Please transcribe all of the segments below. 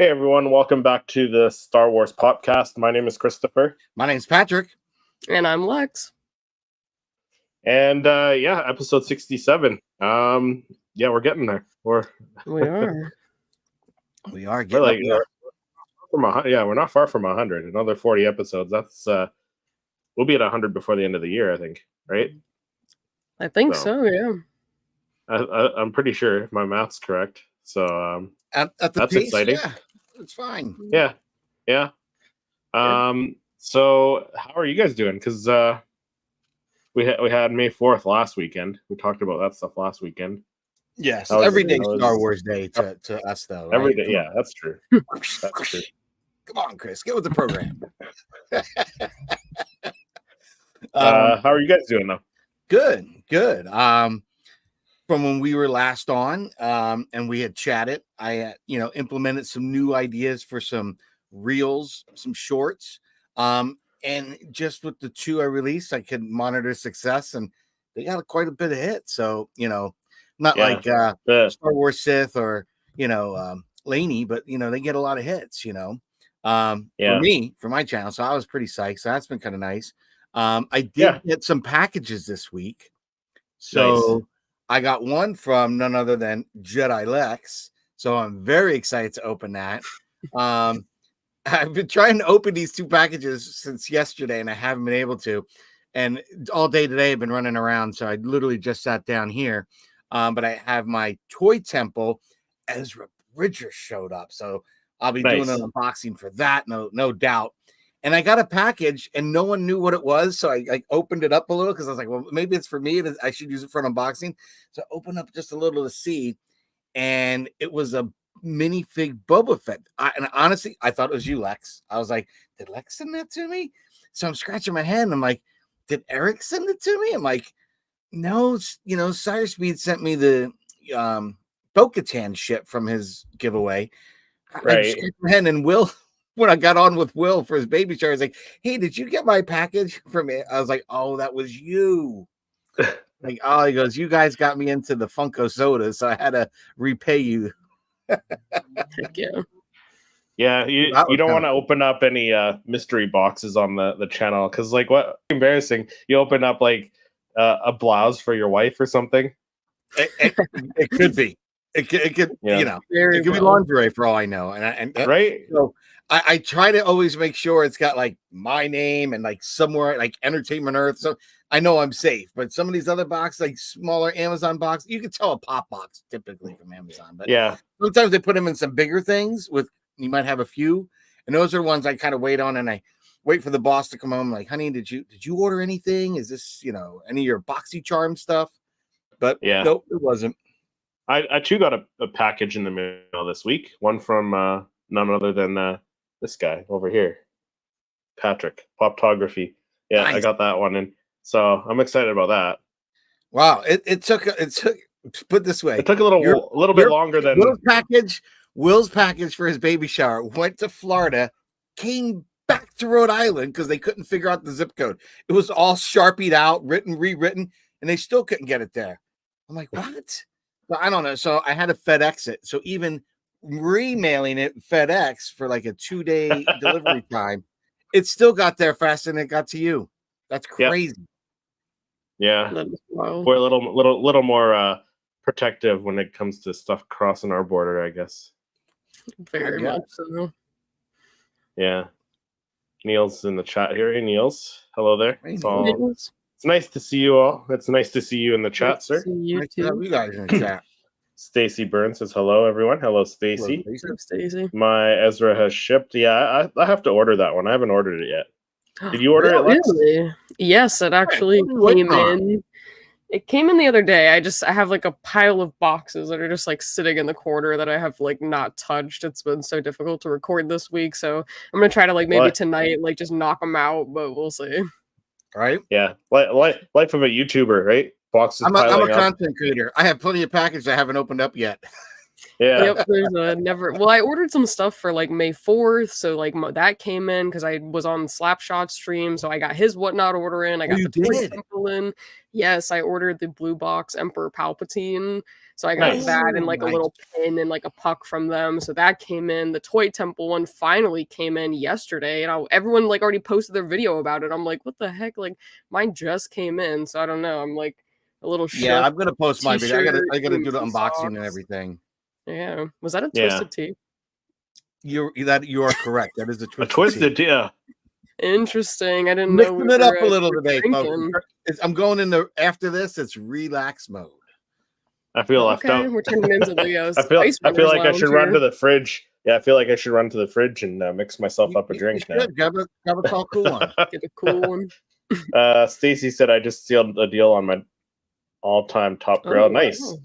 Hey everyone, welcome back to the Star Wars Popcast. My name is Christopher. My name's Patrick. And I'm Lex. And episode 67. We're getting there. We are. We are getting like we're not far from 100. Another 40 episodes. That's we'll be at 100 before the end of the year, I think, right? I think so, yeah. I'm pretty sure if my math's correct. So at the that's pace, exciting. Yeah, it's fine. Yeah. So how are you guys doing? Because we had May 4th last weekend. We talked about that stuff last weekend. Yes, every day Star Wars Day to us, though. Right? Every day, yeah, that's true. That's true. Come on, Chris, get with the program. How are you guys doing though? Good. From when we were last on, and we had chatted, I implemented some new ideas for some reels, some shorts, and just with the two I released, I could monitor success, and they got quite a bit of hits. So not like Star Wars Sith or Laney, but they get a lot of hits. For me, for my channel, so I was pretty psyched. So that's been kind of nice. I did get some packages this week, so. Nice. I got one from none other than Jedi Lex, so I'm very excited to open that. I've been trying to open these two packages since yesterday, and I haven't been able to. And all day today, I've been running around, so I literally just sat down here. But I have my toy temple. Ezra Bridger showed up, so I'll be doing an unboxing for that, no doubt. And I got a package, and no one knew what it was. So I opened it up a little because I was like, well, maybe it's for me. I should use it for an unboxing. So I opened up just a little to see, and it was a minifig Boba Fett. And honestly, I thought it was you, Lex. I was like, did Lex send that to me? So I'm scratching my head, and I'm like, did Eric send it to me? I'm like, no, Sire Speed sent me the Bo-Katan ship from his giveaway. Right. I scratched my head, and Will... When I got on with Will for his baby shower, I was like, hey, did you get my package from it? I was like, oh, that was you. He goes, you guys got me into the Funko soda, so I had to repay you. Heck yeah. You don't want to open up any mystery boxes on the channel, because what embarrassing, you open up a blouse for your wife or something. It could be. It could it could be lingerie for all I know. And right. So I try to always make sure it's got my name and somewhere Entertainment Earth. So I know I'm safe. But some of these other boxes, smaller Amazon box, you can tell a pop box typically from Amazon. But sometimes they put them in some bigger things you might have a few. And those are ones I kind of wait on, and I wait for the boss to come home. Like, honey, did you order anything? Is this, any of your BoxyCharm stuff? But nope, it wasn't. I too got a package in the mail this week. One from none other than this guy over here, Patrick, Poptography. Yeah, nice. I got that one in, so I'm excited about that. Wow, it took put this way. It took a little bit longer than Will's package for his baby shower went to Florida, came back to Rhode Island because they couldn't figure out the zip code. It was all Sharpied out, rewritten, and they still couldn't get it there. I'm like, what? So I don't know. So I had to FedEx it. So even remailing it FedEx for a 2-day delivery time, it still got there faster than it got to you. That's crazy. Yeah, we're a little more protective when it comes to stuff crossing our border, I guess. Very much so. Yeah. Neil's in the chat here. Hey, Niels. Hello there. It's nice to see you all. It's nice to see you in the chat, sir. Nice to have you guys in the chat. Stacy Burns says hello, everyone. Hello, Stacy. Stacy. My Ezra has shipped. Yeah, I have to order that one. I haven't ordered it yet. Did you order it, Lex? Really? Yes, it actually came in. It came in the other day. I have a pile of boxes that are just sitting in the corner that I have not touched. It's been so difficult to record this week, so I'm gonna try to maybe tonight just knock them out, but we'll see. Right? Yeah, life of a YouTuber, right? Boxes. I'm a content creator. I have plenty of packages I haven't opened up yet. Yeah. Yep, there's a never. Well, I ordered some stuff for like May 4th, so like that came in because I was on Slapshot stream, so I got his whatnot order in. I got you the Toy did? Temple in. Yes, I ordered the blue box Emperor Palpatine, so I got Nice. that and like a Nice. little pin and like a puck from them. So that came in. The Toy Temple one finally came in yesterday, and everyone like already posted their video about it. I'm like, what the heck? Like mine just came in, so I don't know. I'm like a little shook. Yeah, I'm gonna post my video. I gotta do the T-shirt, unboxing and socks. everything. Yeah, was that a Yeah. Twisted Tea? You are correct. That is a A twisted. twisted, yeah. Interesting. I didn't know. Mixing it up a little we were today, drinking. folks. I'm going in the after this. It's relax mode. I feel left Okay, out. we're turning into Leo's. I feel Ice like Runners I should Lounge run here. to the fridge. Yeah, I feel like I should run to the fridge and mix myself up a You drink now. should. Grab a tall cool one. Get a cool one. Stacy said I just sealed a deal on my all-time top grill. Oh, Nice. wow.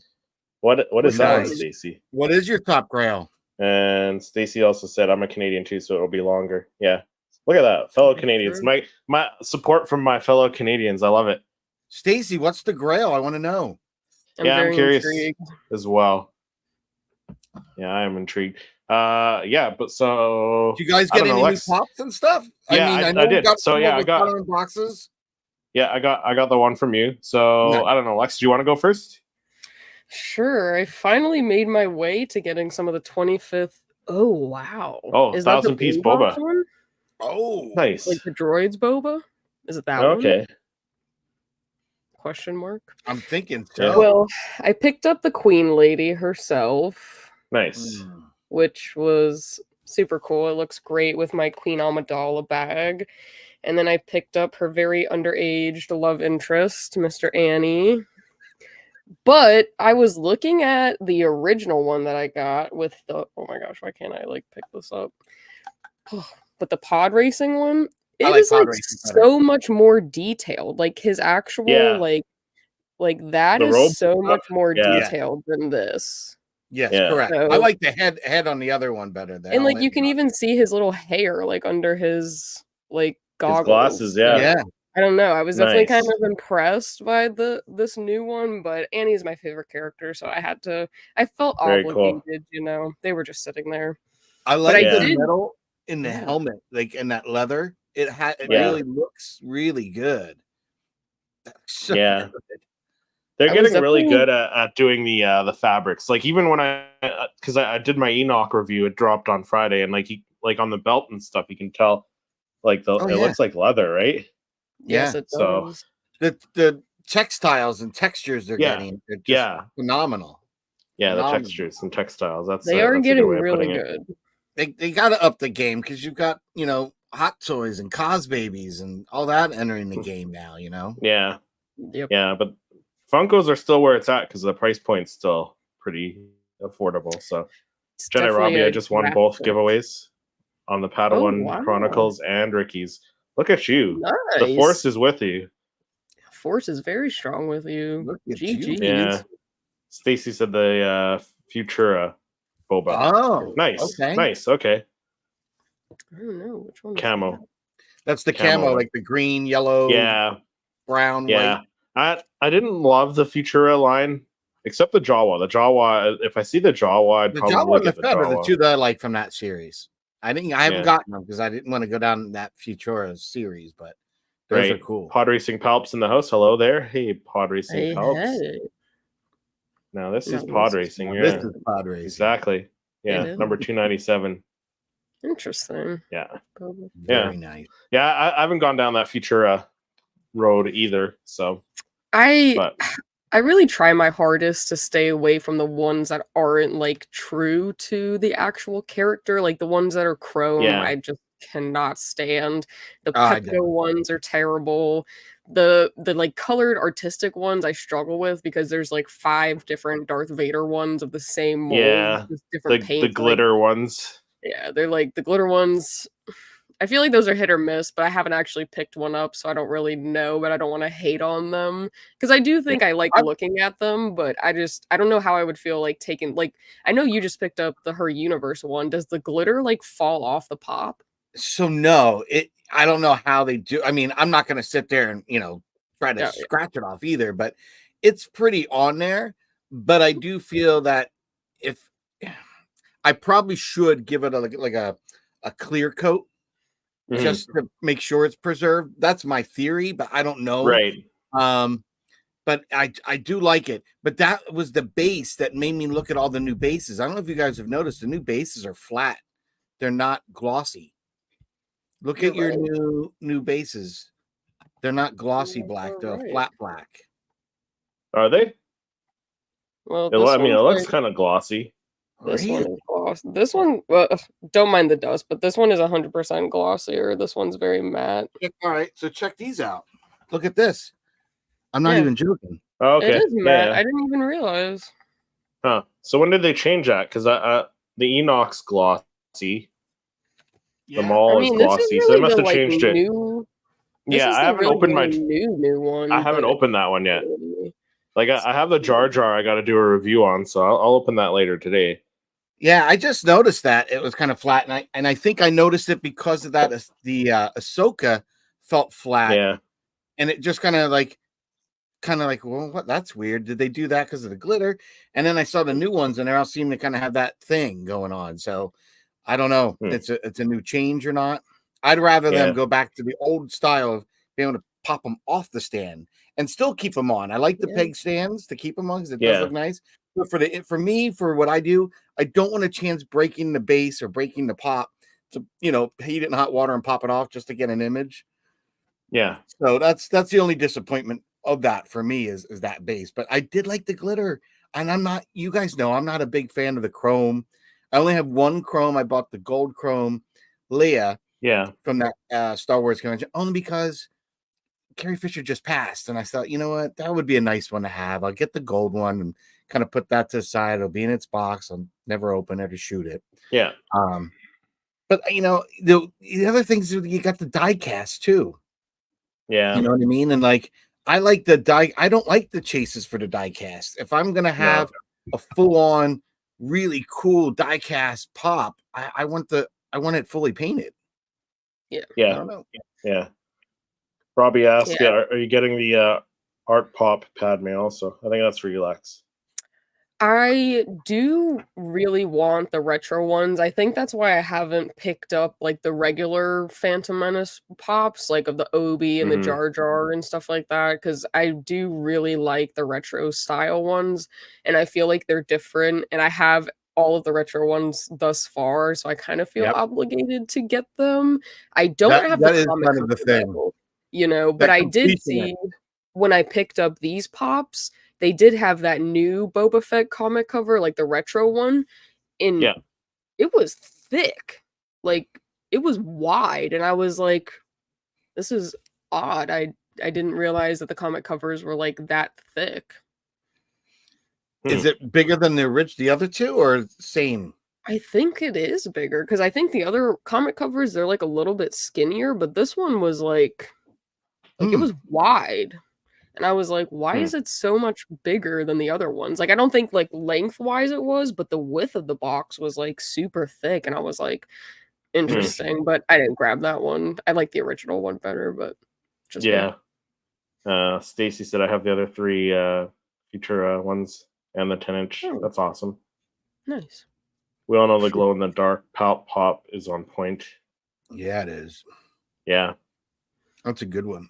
What is that one, Nice. Stacy? What is your top grail? And Stacy also said I'm a Canadian too, so it'll be longer. Yeah. Look at that. Fellow Canadians. True. My support from my fellow Canadians. I love it. Stacy, what's the grail? I want to know. I'm very curious intrigued. as well. Yeah, I am intrigued. Yeah, but so Do you guys I get don't any know, new Lex. pops and stuff? Yeah, I I know we did. got So, some yeah, of I the got- coloring boxes. Yeah, I got the one from you. So Nice. I don't know, Lex. Do you want to go first? Sure. I finally made my way to getting some of the 25th. Oh wow. Oh, Is that the 1,000-piece blue box boba. one? Oh, Nice. Like the droids boba? Is it that one? Okay. Question mark. I'm thinking Yeah. so. Well, I picked up the Queen Lady herself, Nice. which was super cool. It looks great with my Queen Amidala bag. And then I picked up her very underage love interest, Mr. Annie. But I was looking at the original one that I got with the oh my gosh, why can't I like pick this up? But the pod racing one, I it like is pod like racing better. so much more detailed. Like his actual Yeah. like that The is robe so much more Yeah. detailed than this. Yes, Yeah. correct. So- I like the head on the other one better. The And like helmet. you can even see his little hair like under his like goggles. glasses, yeah. yeah. I don't know. I was definitely kind Nice. of impressed by this new one, but Annie's my favorite character, so I felt Very cool. obligated, you know. They were just sitting there. I like I the did- metal in the Yeah. helmet, like in that leather. It Yeah. really looks really good. So Yeah. good. They're I was getting really definitely- good at doing the fabrics. Like even when because I did my Enoch review, it dropped on Friday, and like on the belt and stuff, you can tell like Oh, it yeah. looks like leather, right? Yes, Yeah. it So- does. The textiles and textures they're Yeah. getting, they're just Yeah, phenomenal. yeah, the Phenomenal. textures and textiles. That's They that's are a good getting way of really putting it. good. They got to up the game because you've got Hot Toys and Cos Babies and all that entering the game now. Yeah, Yep. yeah, but Funkos are still where it's at because the price point's still pretty affordable. So It's Jedi definitely Robbie, a I just won grab both point. giveaways on the Padawan wow. Chronicles and Ricky's. Look at you. Nice. The Force is with you. Force is very strong with you. Look at you. GG. Yeah. Stacy said the Futura boba. Oh, Nice. okay. Nice. Okay. I don't know which one. is Camo. that? That's the Camo. camo, like the green, yellow, Yeah. brown, Yeah. white. I didn't love the Futura line, except the Jawa. The Jawa, if I see the Jawa, I'd The probably Jawa and the get the Fed are the Jawa. two that I like from that series. I haven't Yeah. gotten them because I didn't want to go down that Futura series, but those are Right. cool. Pod Racing Palps in the house. Hello there. Hey, Pod Racing Hey, Palps. hey. Now this is No, Pod this is Racing. Pod Yeah. This is pod racing. Exactly. Yeah. is. Number 297. Interesting. Yeah. Very nice. Yeah. I haven't gone down that Futura road either. So, but I really try my hardest to stay away from the ones that aren't like true to the actual character, like the ones that are chrome. Yeah. I just cannot stand. The I Pepco ones are terrible. The like colored artistic ones I struggle with because there's like 5 different Darth Vader ones of the same mold, Yeah, with different the paints. like- glitter ones. yeah, they're like the glitter ones. I feel like those are hit or miss, but I haven't actually picked one up, so I don't really know, but I don't want to hate on them because I do think I like looking at them, but I don't know how I would feel like taking like I know you just picked up the Her Universe one. Does the glitter like fall off the pop? So no, I don't know how they do. I mean, I'm not going to sit there and try to Yeah. scratch it off either, but it's pretty on there. But I do feel that if I probably should give it a clear coat just to make sure it's preserved. That's my theory, but I don't know. Right. But I do like it. But that was the base that made me look at all the new bases. I don't know if you guys have noticed the new bases are flat. They're not glossy. Look at your new bases. They're not glossy black. They're flat black. Are they? Well, it looks kind of glossy. This one is glossy. This one, well, don't mind the dust, but this one is 100% glossier. This one's very matte. All right, so check these out. Look at this. I'm not even joking. Oh, okay. It is matte. I didn't even realize. Huh. So when did they change that? Because the Enoch's glossy. The Maul is glossy, so they must have changed it. I haven't opened my new one. I haven't opened that one yet. Like I have the Jar Jar I got to do a review on, so I'll open that later today. Yeah, I just noticed that it was kind of flat, and I think I noticed it because of that. The Ahsoka felt flat, and it just kind of like, well, what? That's weird. Did they do that because of the glitter? And then I saw the new ones, and they all seem to kind of have that thing going on. So I don't know. It's a new change or not. I'd rather them go back to the old style of being able to pop them off the stand and still keep them on. I like the peg stands to keep them on because it does look nice. But for me, for what I do, I don't want a chance breaking the base or breaking the pop to heat it in hot water and pop it off just to get an image. Yeah. So that's the only disappointment of that for me is that base. But I did like the glitter, and I'm not. You guys know I'm not a big fan of the chrome. I only have one chrome. I bought the gold chrome Leia. From that Star Wars convention, only because Carrie Fisher just passed, and I thought, you know what, that would be a nice one to have. I'll get the gold one and kind of put that to the side. It'll be in its box. I'll never open it or shoot it. Yeah. But the other things, you got the die cast too. Yeah. You know what I mean? And like, I like the die. I don't like the chases for the die cast. If I'm gonna have a full on, really cool die cast pop, I want it fully painted. Yeah. I don't know. Yeah. Robbie asked, are you getting the Art Pop Padme also? I think that's for you, Lex. I do really want the retro ones. I think that's why I haven't picked up like the regular Phantom Menace pops, like of the Obi and the Jar Jar and stuff like that, because I do really like the retro style ones, and I feel like they're different, and I have all of the retro ones thus far, so I kind of feel obligated to get them. I don't have the comic kind of the thing, but I did see when I picked up these pops, they did have that new Boba Fett comic cover, like the retro one, and it was thick. Like, it was wide, and I was like, this is odd. I didn't realize that the comic covers were like that thick. Is it bigger than the other two, or same? I think it is bigger, because I think the other comic covers, they're like a little bit skinnier, but this one was like it was wide. And I was like, why is it so much bigger than the other ones? Like, I don't think like lengthwise it was, but the width of the box was like super thick. And I was like, interesting, but I didn't grab that one. I like the original one better, but just Stacy said I have the other three Futura ones and the 10-inch. That's awesome. Nice. We all know the glow in the dark pop is on point. Yeah, it is. Yeah. That's a good one.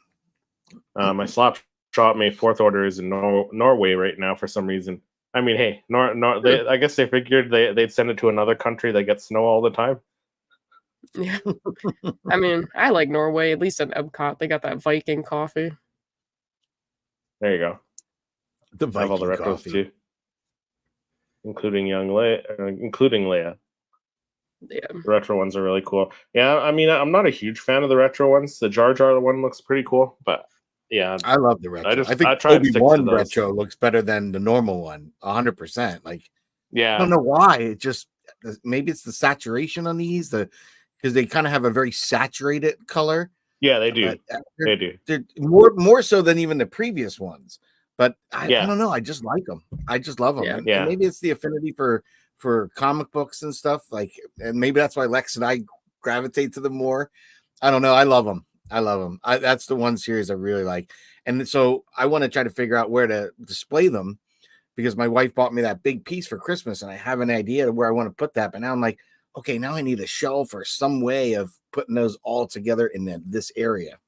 My slap shot me 4th order is in Norway right now for some reason. I mean, hey, I guess they figured they'd send it to another country that gets snow all the time. Yeah. I mean, I like Norway, at least at Epcot. They got that Viking coffee. There you go. The Viking all the retros coffee too, including Leia. Yeah, the retro ones are really cool. Yeah, I mean, I'm not a huge fan of the retro ones. The Jar Jar one looks pretty cool, but yeah, I love the retro. I think Obi-Wan retro looks better than the normal one, 100%. Like, I don't know why. It just, maybe it's the saturation on these, because they kind of have a very saturated color. Yeah, they do. They do. They're more so than even the previous ones. But I don't know. I just like them. I just love them. Yeah. And maybe it's the affinity for comic books and stuff. Like, and maybe that's why Lex and I gravitate to them more. I don't know. I love them. That's the one series I really like. And so I want to try to figure out where to display them. because my wife bought me that big piece for Christmas, and I have an idea of where I want to put that. But now I'm like, okay, now I need a shelf or some way of putting those all together in this area.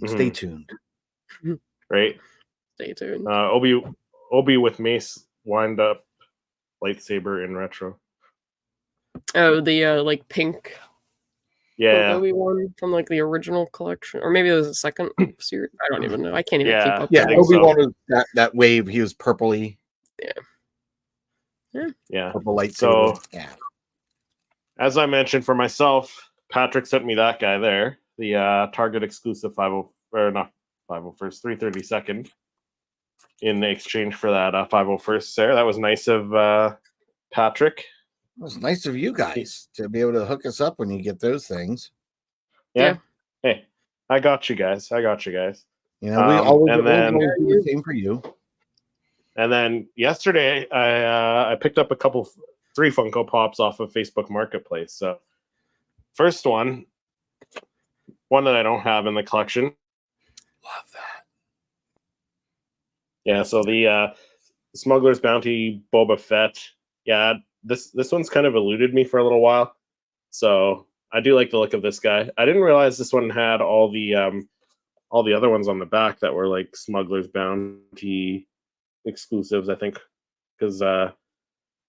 Stay tuned. Right. Stay tuned. Obi with mace wind up lightsaber in retro. Oh, the like pink. Yeah. Obi one from like the original collection, or maybe it was the second series. I don't even know. I can't even keep up. Yeah, Obi-Wan was that wave. He was purpley. Yeah. Purple lightsaber. So, yeah. As I mentioned for myself, Patrick sent me that guy there, the Target exclusive 332nd, in exchange for that 501st there. That was nice of Patrick. It was nice of you guys to be able to hook us up when you get those things. Yeah. Hey, I got you guys. You know, we always and then do the same for you. And then yesterday, I picked up 3 Funko Pops off of Facebook Marketplace. So, first one that I don't have in the collection. Love that. Yeah, so the Smuggler's Bounty Boba Fett. Yeah, this one's kind of eluded me for a little while. So I do like the look of this guy. I didn't realize this one had all the other ones on the back that were like Smuggler's Bounty exclusives, I think. Because I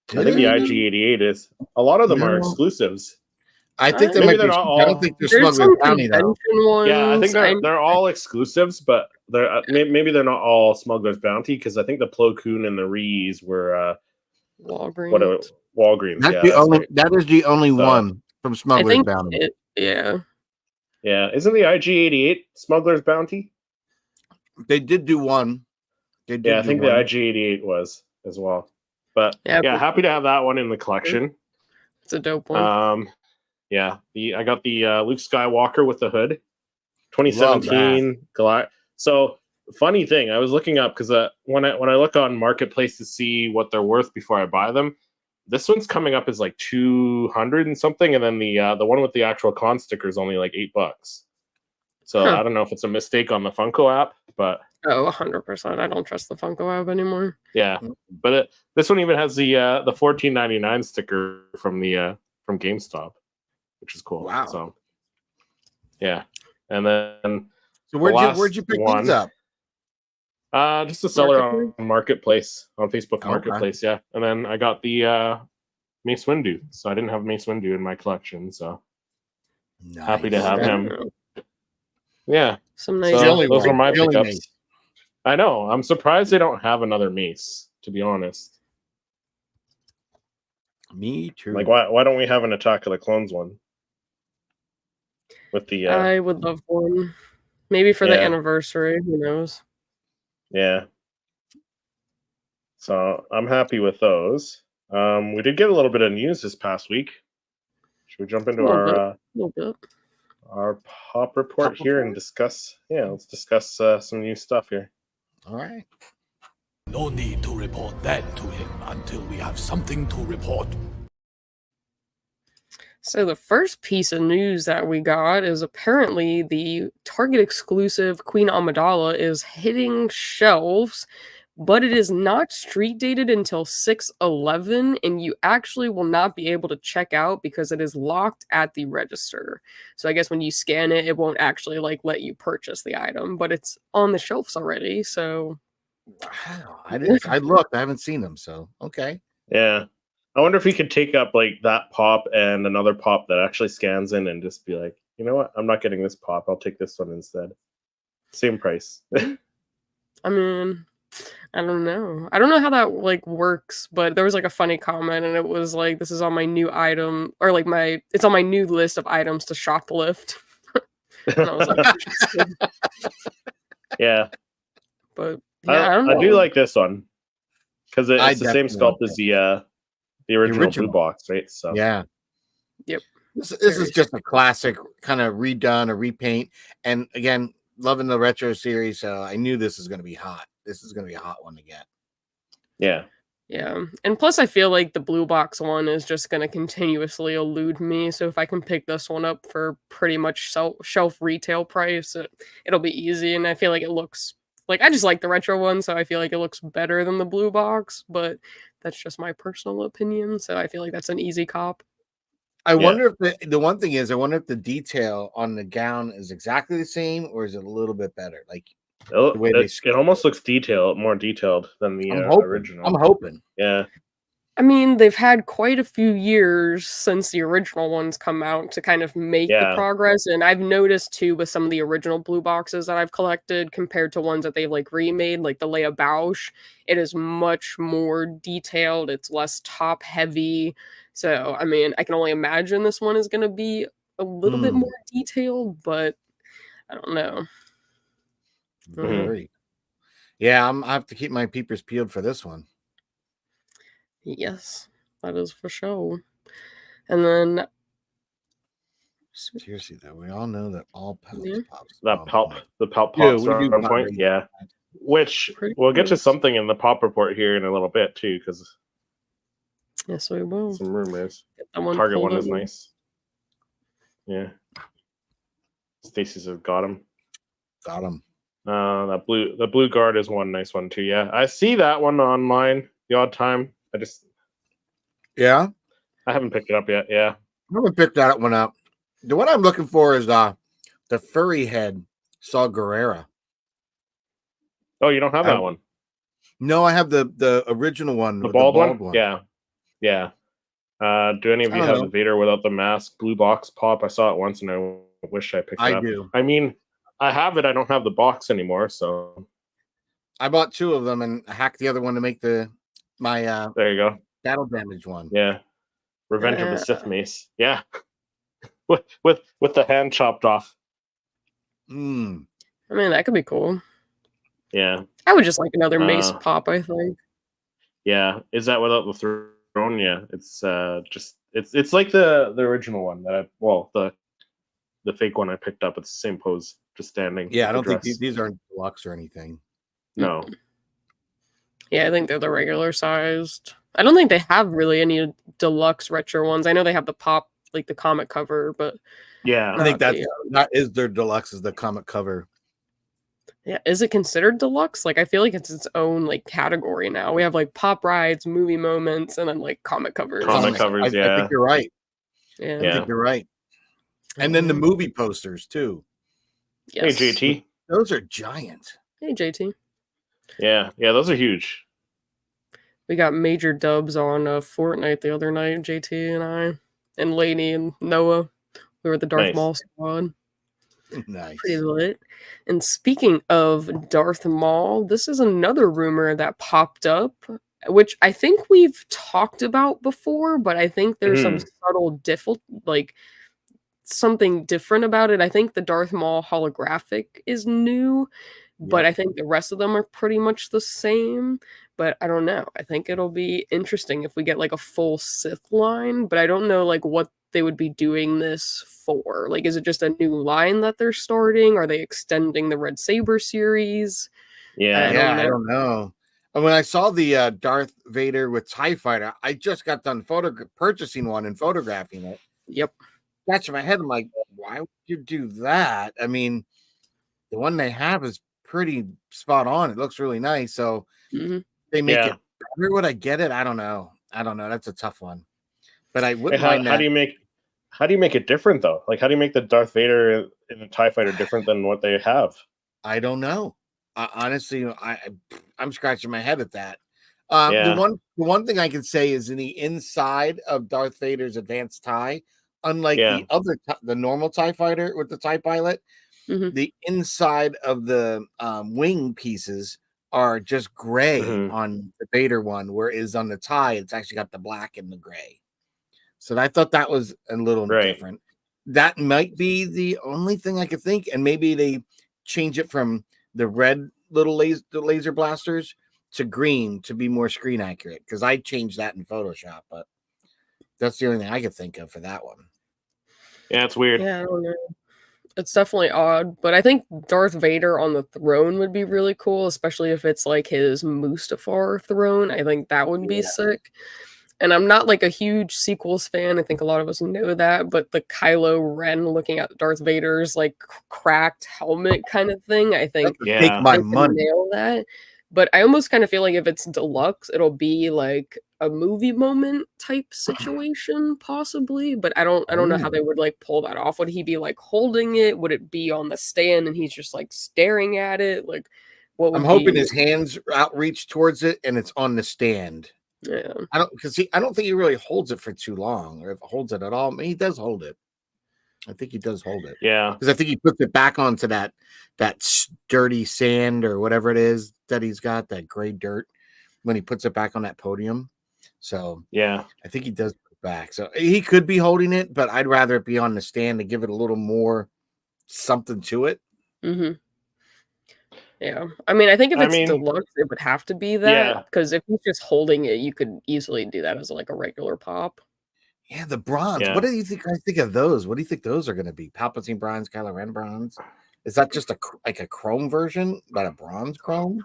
think the IG-88 is. A lot of them are exclusives. I think maybe they're not all. I don't think they're Smuggler's Bounty though. Yeah, I think they're all exclusives, but maybe they're not all Smuggler's Bounty, because I think the Plo Koon and the Rees were Walgreens. Walgreens. That is the only one from Smuggler's Bounty. Yeah. Isn't the IG-88 Smuggler's Bounty? They did do one. I think the IG-88 was as well. But happy to have that one in the collection. It's a dope one. I got the Luke Skywalker with the hood, 2017 Goliath. So funny thing, I was looking up because when I look on Marketplace to see what they're worth before I buy them, this one's coming up as like 200 and something, and then the one with the actual con sticker is only like $8. So I don't know if it's a mistake on the Funko app, but 100%. I don't trust the Funko app anymore. Yeah, but this one even has the $14.99 sticker from GameStop, which is cool. Wow. So yeah, and then where'd you pick these up? Just a seller on Marketplace, on Facebook Marketplace. Yeah, and then I got the Mace Windu. So I didn't have Mace Windu in my collection, so happy to have him. Yeah, some nice. So those were my pickups. I know. I'm surprised they don't have another Mace, to be honest. Me too. Like, why don't we have an Attack of the Clones one? With the I would love one. Maybe for the anniversary. Who knows? Yeah. So I'm happy with those. We did get a little bit of news this past week. Should we jump into our pop report here and discuss? Yeah, let's discuss some new stuff here. All right. No need to report that to him until we have something to report. So the first piece of news that we got is apparently the Target exclusive Queen Amidala is hitting shelves, but it is not street dated until 6/11, and you actually will not be able to check out because it is locked at the register. So I guess when you scan it, it won't actually like let you purchase the item, but it's on the shelves already. So wow, I looked, I haven't seen them, so okay. Yeah. I wonder if we could take up like that pop and another pop that actually scans in and just be like, you know what? I'm not getting this pop. I'll take this one instead. Same price. I mean, I don't know. I don't know how that like works, but there was like a funny comment and it was like, this is on my new item, or like it's on my new list of items to shoplift. And I was like, yeah. But yeah, I don't know. I do like this one because it's the same sculpt as the original blue box, right? So yeah. Yep. This is just a classic kind of redone or repaint. And again, loving the retro series, so I knew this is going to be hot. This is going to be a hot one to get. Yeah. Yeah. And plus I feel like the blue box one is just going to continuously elude me. So if I can pick this one up for pretty much shelf retail price, it'll be easy. And I feel like it looks Like, I just like the retro one, so I feel like it looks better than the blue box, but that's just my personal opinion, so I feel like that's an easy cop. I wonder if the one thing is, I wonder if the detail on the gown is exactly the same or is it a little bit better? Like the way it almost looks more detailed than the original. I'm hoping. Yeah. I mean, they've had quite a few years since the original ones come out to kind of make the progress, and I've noticed too with some of the original blue boxes that I've collected compared to ones that they've like remade, like the Leia Bausch, it is much more detailed, it's less top heavy. So, I mean, I can only imagine this one is going to be a little bit more detailed, but I don't know. Very. Yeah, I have to keep my peepers peeled for this one. Yes, that is for sure. And then seriously though, we all know that all pops. The palp pops are on point. Yeah. Which we'll get to something in the pop report here in a little bit too, because yes, we will. Some rumors. Target one is nice. Yeah. Stacy's have got him. Got him. The blue guard is one nice one too. Yeah, I see that one online the odd time. I haven't picked it up yet. Yeah, I haven't picked that one up. The one I'm looking for is the furry head Saw Gerrera. Oh, you don't have that one? No, I have the original one. The bald one? Yeah. Do any of you have the Vader without the mask blue box pop? I saw it once and I wish I picked it up. I do. I mean, I have it. I don't have the box anymore, so I bought two of them and hacked the other one to make my there you go, battle damage one. Yeah, Revenge of the Sith Mace. Yeah, with the hand chopped off. I mean, that could be cool. Yeah, I would just like another mace pop. I think. Yeah, is that without the throne? Yeah, it's just it's like the original one that the fake one I picked up. It's the same pose, just standing. Yeah, I don't think these aren't deluxe or anything. No. Yeah, I think they're the regular sized. I don't think they have really any deluxe retro ones. I know they have the pop, like the comic cover, but yeah, I think that is their deluxe, is the comic cover. Yeah, is it considered deluxe? Like, I feel like it's its own like category now. We have like pop rides, movie moments, and then like comic covers. Comic covers, I think you're right. Yeah, I think you're right. And then the movie posters too. Yes. Hey JT, those are giant. Hey JT. Yeah, those are huge. We got major dubs on Fortnite the other night. JT and I, and Lainey and Noah. We were the Darth Maul squad. Nice. Pretty lit. And speaking of Darth Maul, this is another rumor that popped up, which I think we've talked about before, but I think there's some subtle something different about it. I think the Darth Maul holographic is new, but I think the rest of them are pretty much the same. But I don't know. I think it'll be interesting if we get like a full Sith line, but I don't know like what they would be doing this for. Like, is it just a new line that they're starting? Are they extending the Red Saber series? I don't know. And when I saw the Darth Vader with TIE Fighter, I just got done purchasing one and photographing it. Yep. Scratching my head, I'm like, why would you do that? I mean, the one they have is pretty spot on. It looks really nice. So they make it better. Would I get it? I don't know. That's a tough one. But I wouldn't mind that. How do you make it different though? Like, how do you make the Darth Vader in the TIE Fighter different than what they have? I don't know. Honestly, I'm scratching my head at that. The one thing I can say is in the inside of Darth Vader's advanced TIE, unlike the normal TIE Fighter with the TIE pilot, the inside of the wing pieces are just gray on the Vader one, whereas on the TIE, it's actually got the black and the gray. So I thought that was a little different. That might be the only thing I could think, and maybe they change it from the red little laser blasters to green to be more screen accurate, because I changed that in Photoshop, but that's the only thing I could think of for that one. Yeah, it's weird. Yeah, I don't know. It's definitely odd, but I think Darth Vader on the throne would be really cool, especially if it's like his Mustafar throne. I think that would be sick. and I'm not like a huge sequels fan. I think a lot of us know that, but the Kylo Ren looking at Darth Vader's like cracked helmet kind of thing, I think Take my they can money. nail that. But I almost kind of feel like if it's deluxe, it'll be like a movie moment type situation, possibly. But I don't know how they would like pull that off. Would he be like holding it? Would it be on the stand and he's just like staring at it? Like, what would I'm hoping be... his hands outreach towards it and it's on the stand. Yeah, I don't think he really holds it for too long, or if holds it at all. I mean, he does hold it. I think he does hold it. Yeah, because I think he puts it back onto that dirty sand or whatever it is that he's got, that gray dirt, when he puts it back on that podium. So yeah, I think he does put it back. So he could be holding it, but I'd rather it be on the stand to give it a little more something to it. mm-hmm. Yeah, I mean, I think if it's deluxe, it would have to be that, because if he's just holding it, you could easily do that as like a regular pop. Yeah, the bronze. Yeah. What do you think? I think of those. What do you think those are going to be? Palpatine bronze, Kylo Ren bronze. Is that just like a chrome version, but a bronze chrome?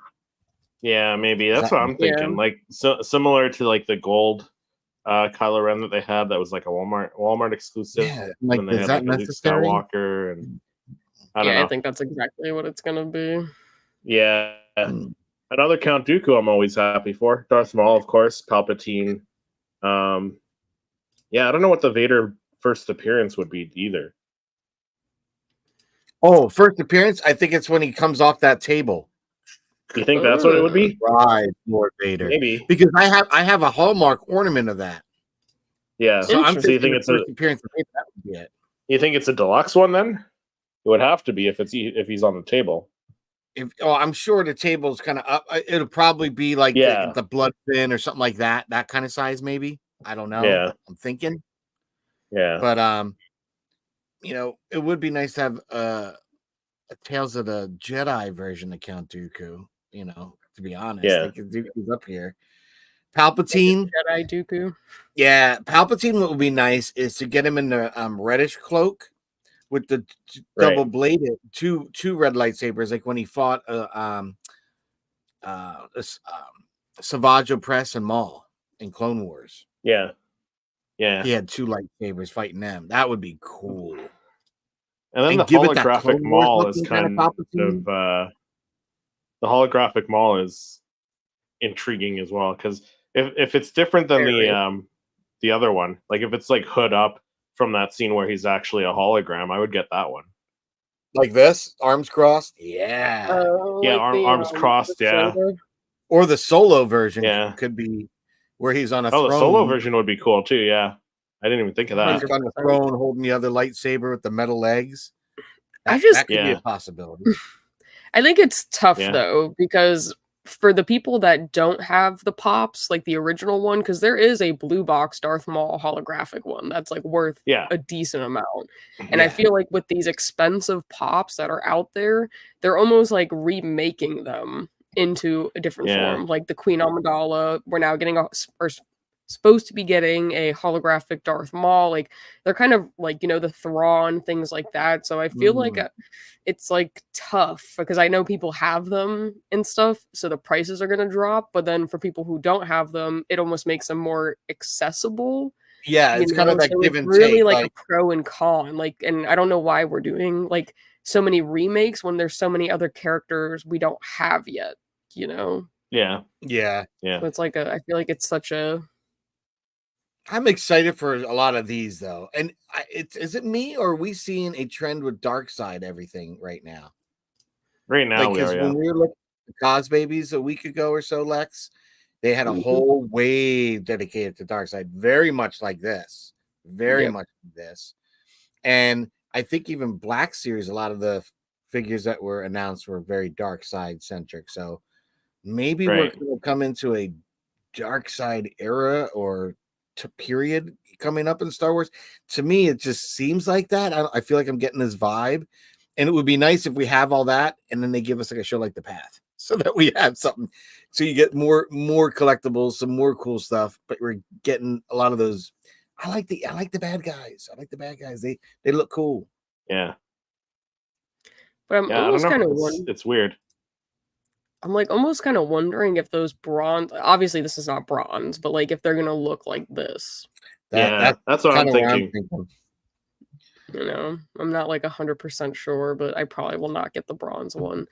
Yeah, maybe that's what I'm thinking. Yeah. Like similar to like the gold Kylo Ren that they had, that was like a Walmart exclusive. Yeah, like when they is had that like Luke necessary? Skywalker, and I don't know. I think that's exactly what it's gonna be. Yeah, another Count Dooku I'm always happy for. Darth Maul, of course. Palpatine. Yeah, I don't know what the Vader first appearance would be either. Oh, first appearance? I think it's when he comes off that table. You think that's what it would be? Right, Lord Vader. Maybe, because I have a Hallmark ornament of that. Yeah. So I'm so you think it's first appearance of Vader, that would be it. You think it's a deluxe one then? It would have to be if he's on the table. I'm sure the table's kind of up. It'll probably be like the blood fin or something like that. That kind of size, maybe. I don't know. Yeah. I'm thinking. Yeah. But it would be nice to have a Tales of the Jedi version of Count Dooku. To be honest, Yeah. Dooku's up here. Palpatine, Jedi Dooku. Yeah, Palpatine. What would be nice is to get him in the reddish cloak with the double bladed two red lightsabers, like when he fought Savage Opress and Maul in Clone Wars. Yeah. Yeah. He had two lightsabers fighting them. That would be cool. And then the holographic Maul is kind of the holographic Maul is intriguing as well, because if it's different than the other one, like if it's like hood up from that scene where he's actually a hologram, I would get that one. Like this, arms crossed. Yeah. Yeah, like arms crossed. Yeah. Or the Solo version could be where he's on a throne. The Solo version would be cool too. Yeah, I didn't even think of that. He's on the throne holding the other lightsaber with the metal legs. That could be a possibility. I think it's tough though, because for the people that don't have the pops, like the original one, because there is a blue box Darth Maul holographic one that's like worth a decent amount. And I feel like with these expensive pops that are out there, they're almost like remaking them into a different form. Like the Queen Amidala, we're now getting supposed to be getting a holographic Darth Maul. Like they're kind of like, the Thrawn, things like that. So I feel like it's like tough, because I know people have them and stuff, so the prices are going to drop. But then for people who don't have them, it almost makes them more accessible. Yeah, it's kind of like give and really take, like a pro and con. Like, and I don't know why we're doing like so many remakes when there's so many other characters we don't have yet. Yeah. So it's like I feel like it's such a. I'm excited for a lot of these though, and is it me, or are we seeing a trend with dark side everything right now? Right now, when we were looking at the Cos Babies a week ago or so, Lex, they had a whole wave dedicated to dark side, very much like this, much like this, and I think even Black Series, a lot of the figures that were announced were very dark side centric. So maybe we're going to come into a dark side era or period coming up in Star Wars. To me, it just seems like that. I feel like I'm getting this vibe, and it would be nice if we have all that, and then they give us like a show like The Path, so that we have something. So you get more collectibles, some more cool stuff, but we're getting a lot of those. I like the bad guys. They look cool. Yeah. But I'm almost kind of it's weird. I'm like almost kind of wondering if those bronze, obviously this is not bronze, but like if they're gonna look like this. That's what I'm thinking. You know, I'm not like 100% sure, but I probably will not get the bronze one.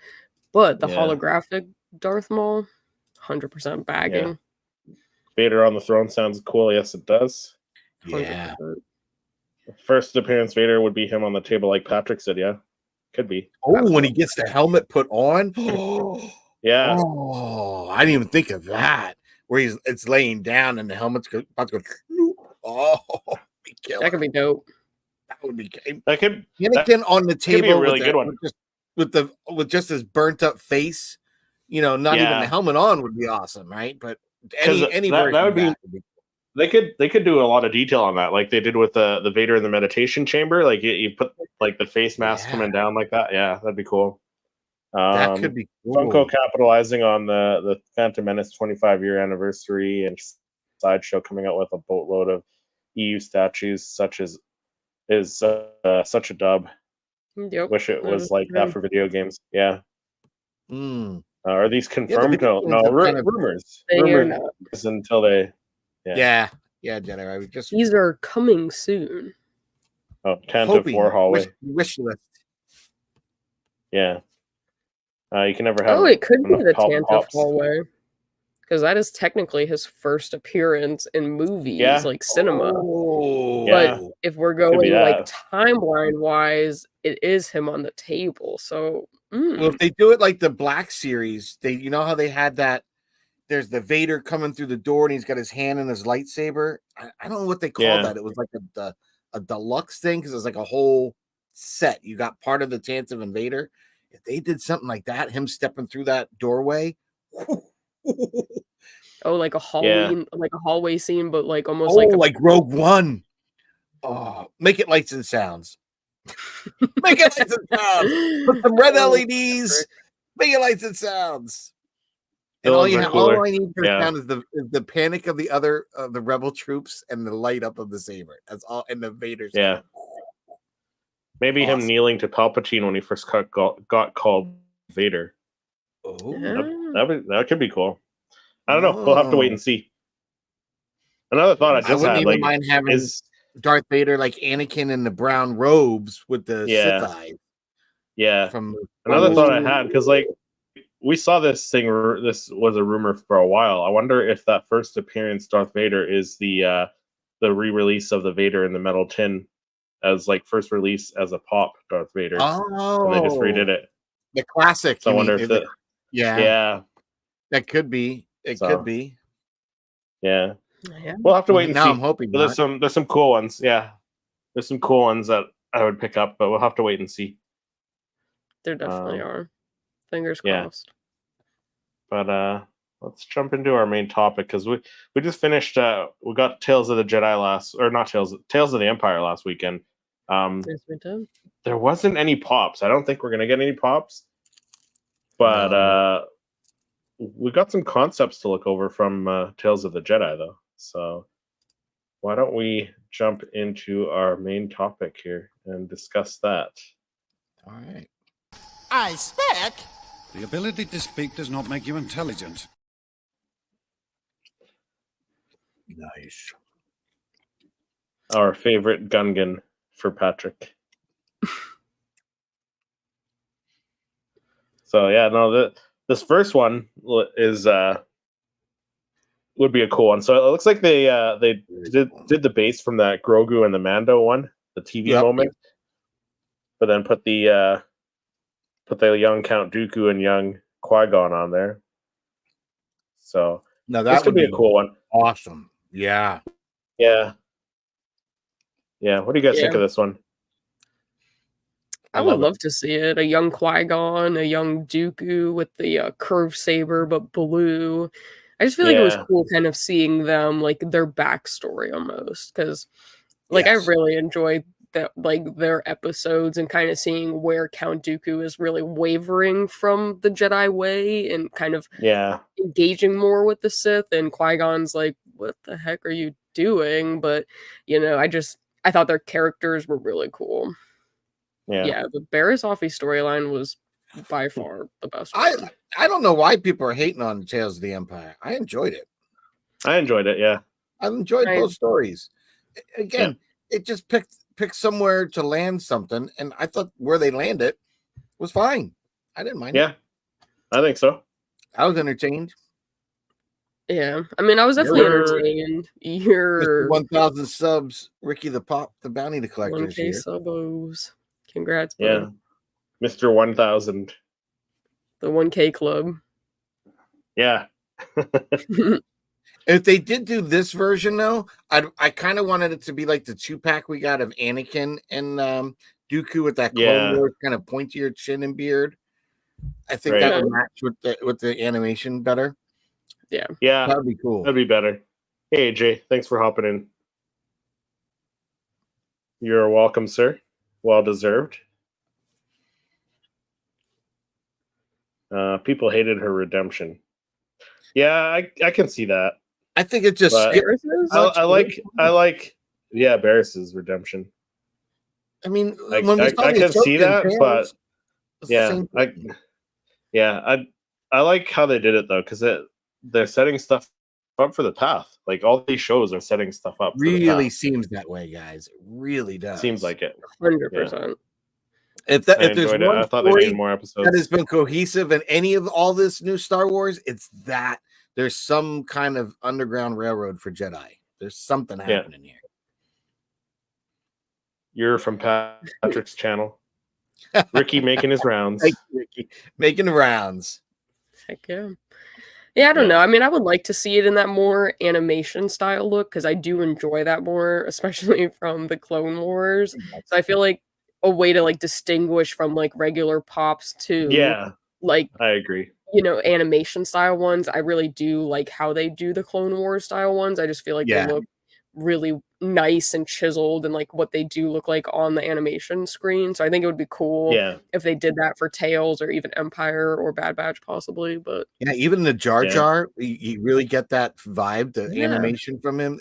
But the holographic Darth Maul, 100% bagging. Yeah. Vader on the throne sounds cool. Yes, it does. 100%. Yeah. First appearance Vader would be him on the table, like Patrick said. Yeah, could be. Oh, when he gets the helmet put on. Yeah. Oh, I didn't even think of that. Where it's laying down and the helmet's about to go. Oh, that could be dope. That would be. That could Anakin on the table. Could be a really good one. With just his burnt up face. You know, not even the helmet on would be awesome, right? But any version that would be. They could do a lot of detail on that, like they did with the Vader in the meditation chamber. Like you put like the face mask coming down like that. Yeah, that'd be cool. That could be cool. Funko capitalizing on the Phantom Menace 25-year anniversary and Sideshow coming out with a boatload of EU statues, such as is such a dub. Yep. Wish it was like that for video games. Yeah. Are these confirmed? No, rumors. Rumors until they. Yeah, Jedi. These are coming soon. Oh, Tantive 4 hallway. Wish list. Yeah. You can never have. Oh, it could be the Tantive hallway. Because that is technically his first appearance in movies, like cinema. But if we're going like timeline wise, it is him on the table. So well, if they do it like the Black series, you know how they had that. There's the Vader coming through the door and he's got his hand in his lightsaber. I don't know what they call that. It was like a deluxe thing because it's like a whole set. You got part of the Tantive and Vader. If they did something like that, him stepping through that doorway. Oh, like a hallway scene, but like almost like Rogue One. Oh, make it lights and sounds. Make it lights and sounds. Put some red LEDs. Make it lights and sounds. And all I need for sound is the panic of the rebel troops and the light up of the saber. That's all, and the Vader's. Yeah. Maybe him kneeling to Palpatine when he first got called Vader. Oh, that could be cool. I don't know. We'll have to wait and see. Another thought I just had, like, mind having Darth Vader like Anakin in the brown robes with the Sith eyes. Yeah. Another thought I had, because like we saw this thing. This was a rumor for a while. I wonder if that first appearance, Darth Vader, is the re-release of the Vader in the metal tin, as like first release as a pop Darth Vader. Oh, and they just redid it. The classic. So I wonder if that could be. It could be. Yeah. We'll have to wait and see. I'm hoping there's some cool ones. Yeah, there's some cool ones that I would pick up, but we'll have to wait and see. There definitely are. Fingers crossed. But let's jump into our main topic, because we just finished. We got Tales of the Jedi Tales of the Empire last weekend. Yes, we did. There wasn't any pops. I don't think we're gonna get any pops, but we got some concepts to look over from Tales of the Jedi, though. So why don't we jump into our main topic here and discuss that? All right. I speak. The ability to speak does not make you intelligent. Nice. Our favorite Gungan for Patrick. So yeah, no, this first one is would be a cool one. So it looks like they did the base from that Grogu and the Mando one, the TV moment, but then put the young Count Dooku and young Qui-Gon on there. So now that could be a cool one. Awesome. Yeah. Yeah. What do you guys think of this one? I would love to see it. A young Qui-Gon, a young Dooku with the curved saber, but blue. I just feel like it was cool kind of seeing them, like, their backstory almost. Because, like, I really enjoyed that, like, their episodes and kind of seeing where Count Dooku is really wavering from the Jedi way and kind of engaging more with the Sith. And Qui-Gon's like, what the heck are you doing? But, you know, I thought their characters were really cool. Yeah, the Barriss Offee storyline was by far the best I one. I don't know why people are hating on Tales of the Empire. I enjoyed it. I enjoyed it. Yeah. I enjoyed both stories. Again, it just picked somewhere to land something, and I thought where they landed was fine. I didn't mind. Yeah, I think so. I was entertained. Yeah, I mean, I was definitely entertained. You're 1,000 subs, Ricky the Bounty the Collector is 1K here. subos. Congrats, bud. Yeah, Mr. 1000. The 1K club. Yeah. If they did do this version, though, I kind of wanted it to be like the 2-pack we got of Anakin and Dooku with that Clone Wars kind of pointier chin and beard. I think that would match with the animation better. Yeah. Yeah. That would be cool. That'd be better. Hey, AJ, thanks for hopping in. You're welcome, sir. Well deserved. People hated her redemption. Yeah, I can see that. I think it just I like Barris's redemption. I mean, I can see that, but I like how they did it though, because they're setting stuff up for the path. Like all these shows are setting stuff up. Really seems that way, guys. It really does. Seems like it. 100%. If there's one I thought they needed more episodes that has been cohesive in any of all this new Star Wars, it's that there's some kind of underground railroad for Jedi. There's something happening here. You're from Patrick's channel. Ricky making his rounds. Thank you, Ricky. Making the rounds. Heck yeah. Yeah, I don't know. I mean, I would like to see it in that more animation style look because I do enjoy that more, especially from the Clone Wars. So I feel like a way to like distinguish from like regular pops to like I agree. You know, animation style ones. I really do like how they do the Clone Wars style ones. I just feel like they look really nice and chiseled and like what they do look like on the animation screen. So I think it would be cool if they did that for Tales or even Empire or Bad Batch possibly. But yeah, even the Jar Jar, you really get that vibe, the animation from him.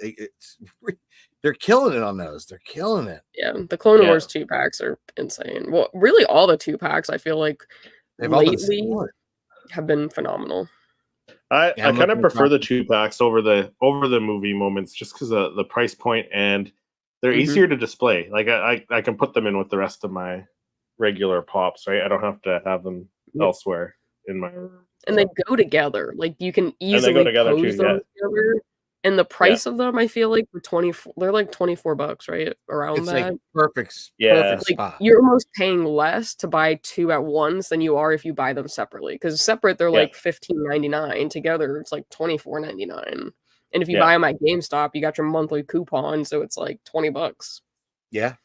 They're killing it on those. They're killing it. Yeah, the Clone Wars 2-packs are insane. Well, really all the 2-packs I feel like lately have been phenomenal. I kind of prefer the 2-packs over the movie moments just because of the price point, and they're easier to display. Like I can put them in with the rest of my regular pops, right? I don't have to have them elsewhere in my room. And they go together. Like you can easily pose them together. And the price of them, I feel like for they're like $24, right? Around it's that. Like perfect. Yeah. Perfect like you're almost paying less to buy 2 at once than you are if you buy them separately. Because separate, they're like $15.99. Together, it's like $24.99. And if you buy them at GameStop, you got your monthly coupon, so it's like $20. Yeah.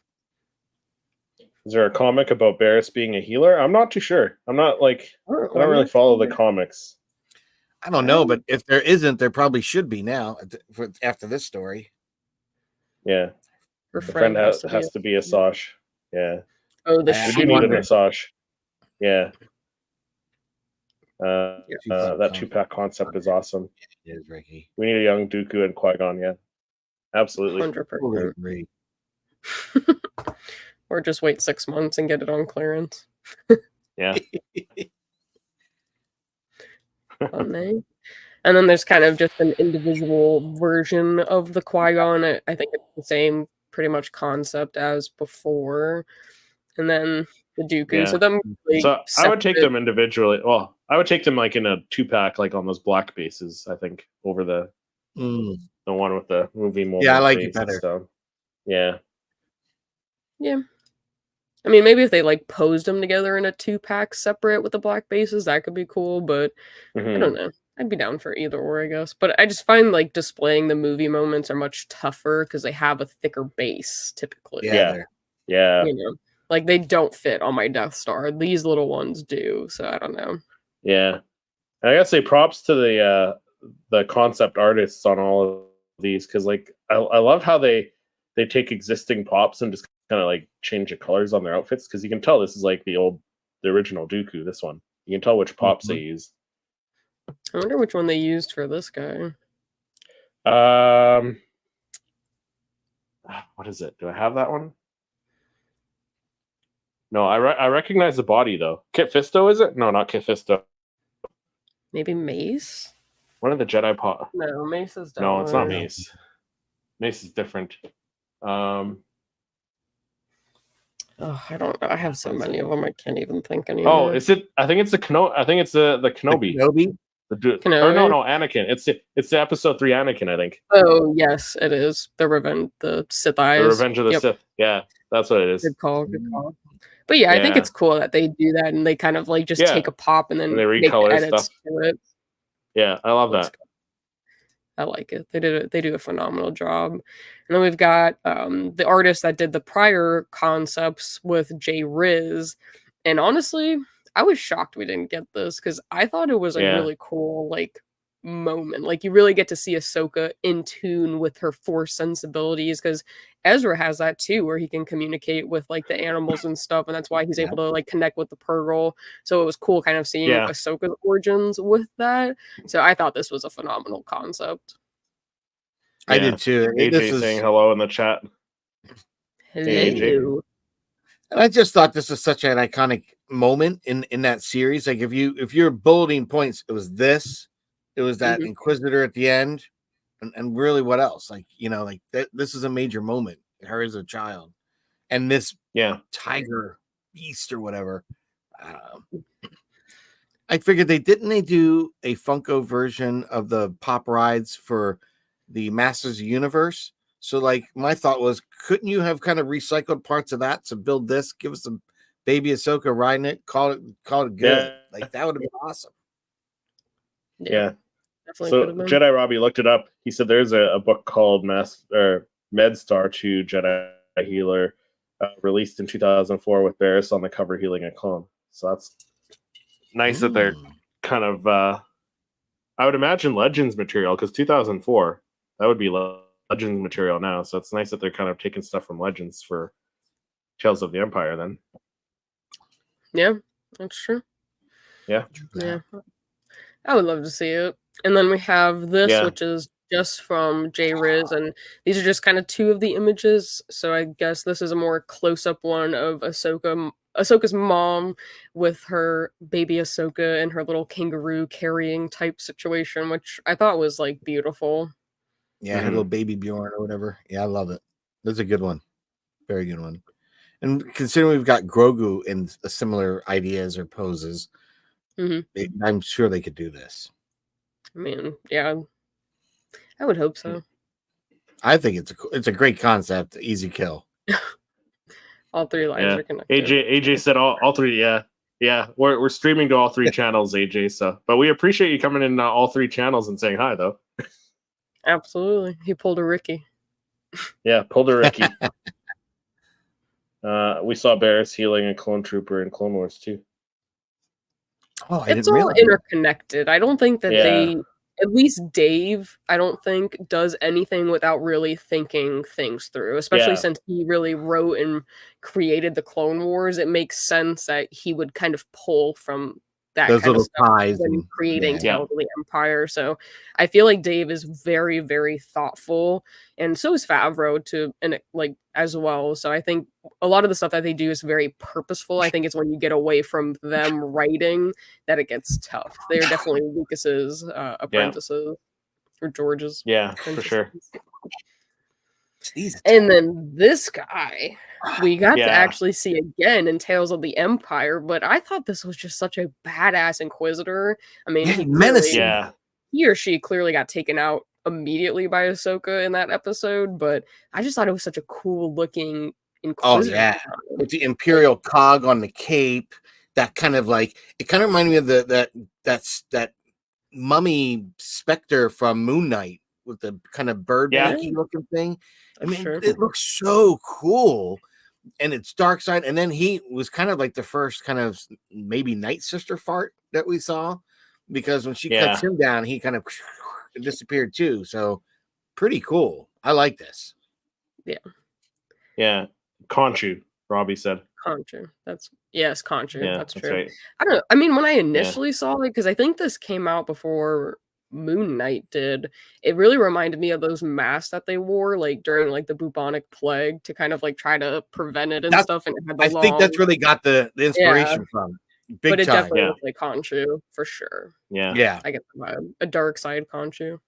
Is there a comic about Barris being a healer? I'm not too sure. I'm not like I don't really follow the comics. I don't know, but if there isn't, there probably should be now after this story. Yeah. The friend has to be a Sosh. Yeah. Oh, we do need an Asash. Yeah. That 2-pack concept is awesome. It is, Ricky. We need a young Dooku and Qui-Gon, absolutely. 100%. Agree. Or just wait 6 months and get it on clearance. Yeah. And then there's kind of just an individual version of the Qui-Gon. I think it's the same pretty much concept as before. And then the Dooku. Yeah. So them I would take them individually. Well, I would take them like in a 2-pack, like on those black bases, I think, over the one with the movie moment. Yeah, I like it better. So, yeah. Yeah. I mean, maybe if they like posed them together in a 2-pack separate with the black bases, that could be cool. But I don't know. I'd be down for either or, I guess. But I just find like displaying the movie moments are much tougher because they have a thicker base typically. Yeah. You know, like they don't fit on my Death Star. These little ones do. So I don't know. Yeah. And I gotta say props to the concept artists on all of these because like I love how they take existing pops and just kind of like change the colors on their outfits because you can tell this is like the original Dooku. This one you can tell which pops they used. I wonder which one they used for this guy. What is it? Do I have that one? No, I recognize the body though. Kit Fisto, is it? No, not Kit Fisto. Maybe Mace. One of the Jedi pot. No, Mace is No, it's not definitely- Mace. Mace is different. Oh, I don't know. I have so many of them. I can't even think Oh, anymore. is it? I think it's the Kenobi. Kenobi? Or Kenobi? no, Anakin. It's the episode 3 Anakin, I think. Oh yes, it is the Sith Eyes. The Revenge of the Yep. Sith. Yeah, that's what it is. Good call. But yeah, I think Yeah. it's cool that they do that and they kind of like just Yeah. take a pop and then And they make the recolor edits stuff. to it. Yeah, I love Looks that. good. I like it. They do a phenomenal job. And then we've got the artist that did the prior concepts with Jay Riz. And honestly, I was shocked we didn't get this because I thought it was a Yeah. really cool like moment. Like you really get to see Ahsoka in tune with her Force sensibilities because Ezra has that too, where he can communicate with like the animals and stuff, and that's why he's Yeah. able to like connect with the Purgle. So it was cool kind of seeing Yeah. Ahsoka's origins with that. So I thought this was a phenomenal concept. I Yeah. did too. AJ This is, saying hello in the chat. Hello. AJ. and I just thought this was such an iconic moment in that series. Like if you're bulleting points, it was this, it was that Mhm. Inquisitor at the end, and really what else? Like like this is a major moment. Her as a child, and this Yeah. tiger beast or whatever. I figured they do a Funko version of the pop rides for the Masters of the Universe. So like my thought was, couldn't you have kind of recycled parts of that to build this? Give us some baby Ahsoka riding it, call it good. Yeah. Like that would have been awesome. Yeah. Definitely So could have been. Jedi Robbie looked it up. He said there's a book called MedStar 2 Jedi Healer, released in 2004 with Barris on the cover healing a clone. So that's nice that they're kind of I would imagine Legends material because 2004 that would be Legends material now. So it's nice that they're kind of taking stuff from Legends for Tales of the Empire. Then Yeah, that's true. Yeah. Yeah. I would love to see it. And then we have this, Yeah. which is just from J Riz, and these are just kind of two of the images. So I guess this is a more close-up one of Ahsoka's mom with her baby Ahsoka and her little kangaroo carrying type situation, which I thought was like beautiful. Yeah, her little baby Bjorn or whatever. Yeah, I love it. That's a good one. Very good one. And considering we've got Grogu in similar ideas or poses, I'm sure they could do this. I mean, yeah, I would hope so. I think it's a great concept. Easy kill. All three lines Yeah. are connected. AJ said all three. Yeah. We're streaming to all three channels, AJ. So, but we appreciate you coming in all three channels and saying hi, though. Absolutely, he pulled a Ricky. Yeah, pulled a Ricky. We saw Barris healing a clone trooper in Clone Wars too. Oh, I It's didn't all realize. interconnected. I don't think that Yeah. they, at least Dave, I don't think does anything without really thinking things through, especially Yeah. since he really wrote and created the Clone Wars. It makes sense that he would kind of pull from that Those kind of little stuff ties when and- creating yeah. Tales of the Empire. So I feel like Dave is very, very thoughtful, and so is Favreau like as well. So I think a lot of the stuff that they do is very purposeful. I think it's when you get away from them writing that it gets tough. They're definitely Lucas's apprentices or George's. Yeah, for sure. Jesus. And then this guy, we got to Yeah. actually see again in Tales of the Empire, but I thought this was just such a badass Inquisitor. I mean, Yeah, menacing. Yeah, he or she clearly got taken out immediately by Ahsoka in that episode, but I just thought it was such a cool looking Inquisitor. Oh, yeah. With the Imperial cog on the cape, that kind of like it kind of reminded me of that mummy specter from Moon Knight with the kind of bird monkey looking thing. I mean, Sure. it looks so cool, and it's dark side. And then he was kind of like the first kind of maybe Night Sister fart that we saw, because when she cuts him down, he kind of disappeared too. So pretty cool. I like this. yeah. Conchu, Robbie said. Conchu. Yes, Conchu. Yeah, that's that's true. right. I don't know. I mean, when I initially saw it, because I think this came out before Moon Knight did. It really reminded me of those masks that they wore like during like the bubonic plague to kind of like try to prevent it and That's, stuff. And it had the I think that's long, where they got the yeah, inspiration from. Big but it time. definitely Yeah. looked like Khonshu for sure. Yeah. Yeah. I get the vibe. A dark side Khonshu.